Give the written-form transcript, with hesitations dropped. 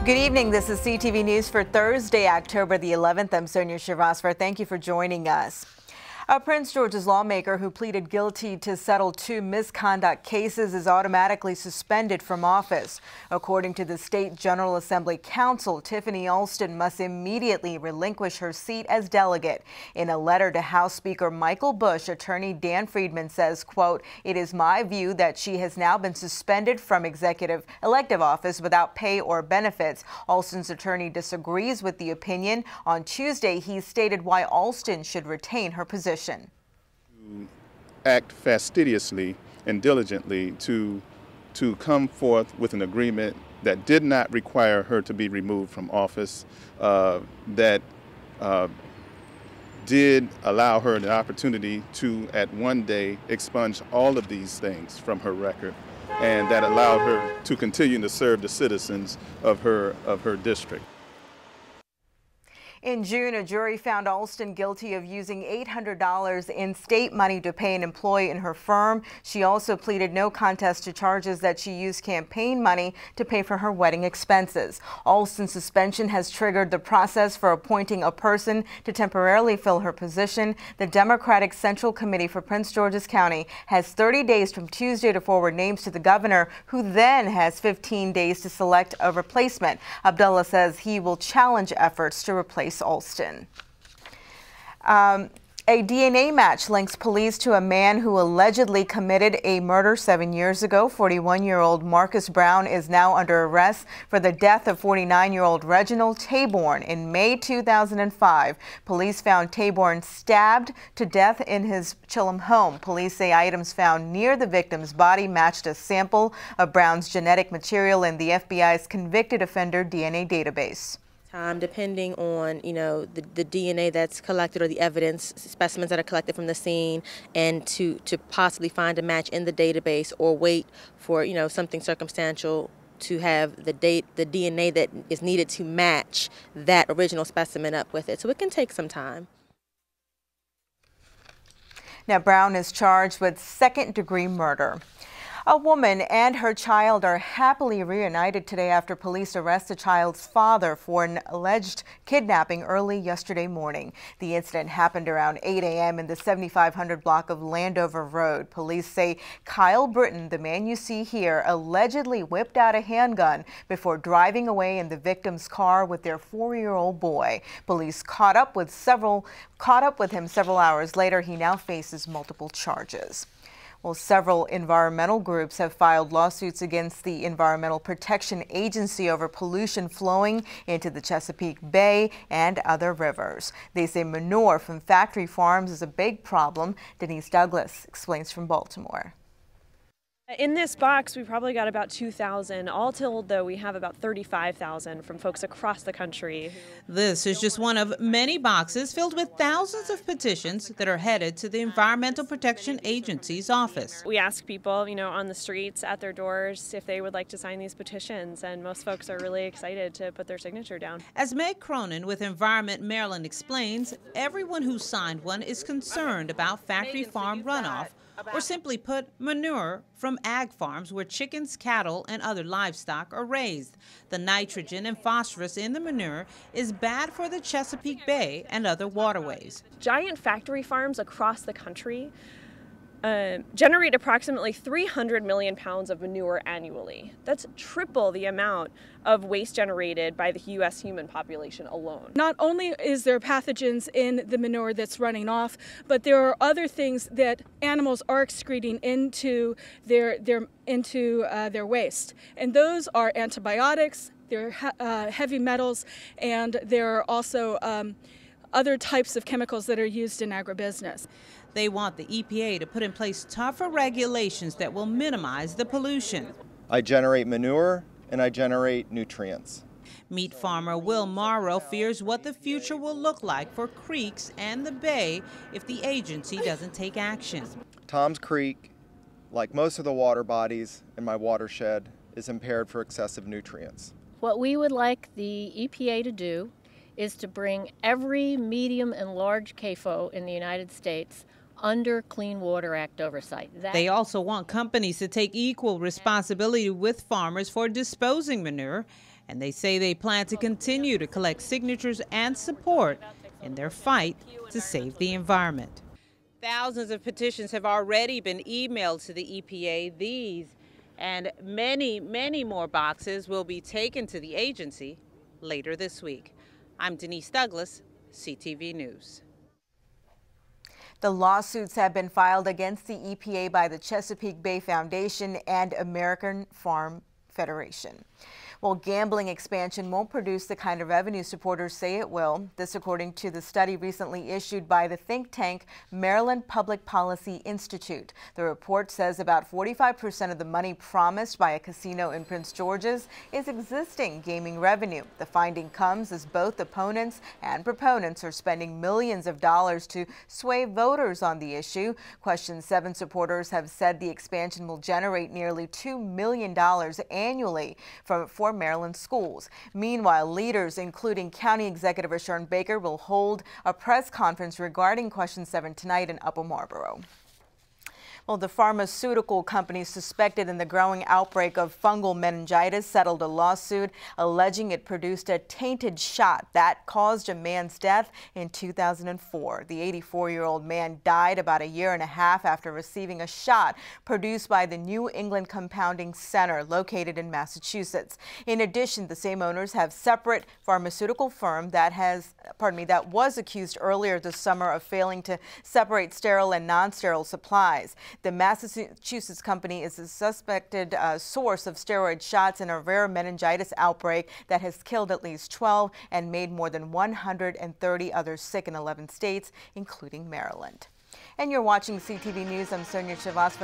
Good evening. This is CTV News for Thursday, October the 11th. I'm Sonia Shrivastava. Thank you for joining us. A Prince George's lawmaker who pleaded guilty to settle 2 misconduct cases is automatically suspended from office. According to the State General Assembly Counsel, Tiffany Alston must immediately relinquish her seat as delegate. In a letter to House Speaker Michael Bush, attorney Dan Friedman says, quote, "It is my view that she has now been suspended from elective office without pay or benefits." Alston's attorney disagrees with the opinion. On Tuesday, he stated why Alston should retain her position. To act fastidiously and diligently to come forth with an agreement that did not require her to be removed from office, that did allow her the opportunity to at one day expunge all of these things from her record, and that allowed her to continue to serve the citizens of her district. In June, a jury found Alston guilty of using $800 in state money to pay an employee in her firm. She also pleaded no contest to charges that she used campaign money to pay for her wedding expenses. Alston's suspension has triggered the process for appointing a person to temporarily fill her position. The Democratic Central Committee for Prince George's County has 30 days from Tuesday to forward names to the governor, who then has 15 days to select a replacement. Abdullah says he will challenge efforts to replace Alston. A DNA match links police to a man who allegedly committed a murder 7 years ago. 41-year-old Marcus Brown is now under arrest for the death of 49-year-old Reginald Taborn in May 2005. Police found Taborn stabbed to death in his Chillum home. Police say items found near the victim's body matched a sample of Brown's genetic material in the FBI's convicted offender DNA database. Depending on, the DNA that's collected or the evidence specimens that are collected from the scene, and to possibly find a match in the database, or wait for, something circumstantial to have the DNA that is needed to match that original specimen up with it. So it can take some time. Now, Brown is charged with second-degree murder. A woman and her child are happily reunited today after police arrest the child's father for an alleged kidnapping early yesterday morning. The incident happened around 8 a.m. in the 7500 block of Landover Road. Police say Kyle Britton, the man you see here, allegedly whipped out a handgun before driving away in the victim's car with their 4-year-old boy. Police caught up with him several hours later. He now faces multiple charges. Well, several environmental groups have filed lawsuits against the Environmental Protection Agency over pollution flowing into the Chesapeake Bay and other rivers. They say manure from factory farms is a big problem. Denise Douglas explains from Baltimore. In this box, we probably got about 2,000. All told, though, we have about 35,000 from folks across the country. This is just one of many boxes filled with thousands of petitions that are headed to the Environmental Protection Agency's office. We ask people, on the streets, at their doors, if they would like to sign these petitions, and most folks are really excited to put their signature down. As Meg Cronin with Environment Maryland explains, everyone who signed one is concerned about factory farm runoff, or simply put, manure from ag farms where chickens, cattle, and other livestock are raised. The nitrogen and phosphorus in the manure is bad for the Chesapeake Bay and other waterways. Giant factory farms across the country generate approximately 300 million pounds of manure annually. That's triple the amount of waste generated by the U.S. human population alone. Not only is there pathogens in the manure that's running off, but there are other things that animals are excreting into their waste. And those are antibiotics, they're heavy metals, and there are also other types of chemicals that are used in agribusiness. They want the EPA to put in place tougher regulations that will minimize the pollution. I generate manure and I generate nutrients. Meat farmer Will Morrow fears what the future will look like for creeks and the bay if the agency doesn't take action. Tom's Creek, like most of the water bodies in my watershed, is impaired for excessive nutrients. What we would like the EPA to do is to bring every medium and large CAFO in the United States under Clean Water Act oversight. They also want companies to take equal responsibility with farmers for disposing manure And they say they plan to continue to collect signatures and support in their fight to save the environment. Thousands of petitions have already been emailed to the EPA. These and many, many more boxes will be taken to the agency later this week. I'm Denise Douglas, CTV News. The lawsuits have been filed against the EPA by the Chesapeake Bay Foundation and American Farm Federation. Well, gambling expansion won't produce the kind of revenue supporters say it will. This according to the study recently issued by the think tank Maryland Public Policy Institute. The report says about 45% of the money promised by a casino in Prince George's is existing gaming revenue. The finding comes as both opponents and proponents are spending millions of dollars to sway voters on the issue. Question 7 supporters have said the expansion will generate nearly $2 million annually for Maryland schools. Meanwhile, leaders, including County Executive Sharon Baker, will hold a press conference regarding Question 7 tonight in Upper Marlboro. Well, the pharmaceutical company suspected in the growing outbreak of fungal meningitis settled a lawsuit alleging it produced a tainted shot that caused a man's death in 2004. The 84-year-old man died about a year and a half after receiving a shot produced by the New England Compounding Center located in Massachusetts. In addition, the same owners have separate pharmaceutical firm that was accused earlier this summer of failing to separate sterile and non-sterile supplies. The Massachusetts company is a suspected source of steroid shots in a rare meningitis outbreak that has killed at least 12 and made more than 130 others sick in 11 states, including Maryland. And you're watching CTV News. I'm Sonia Chavas.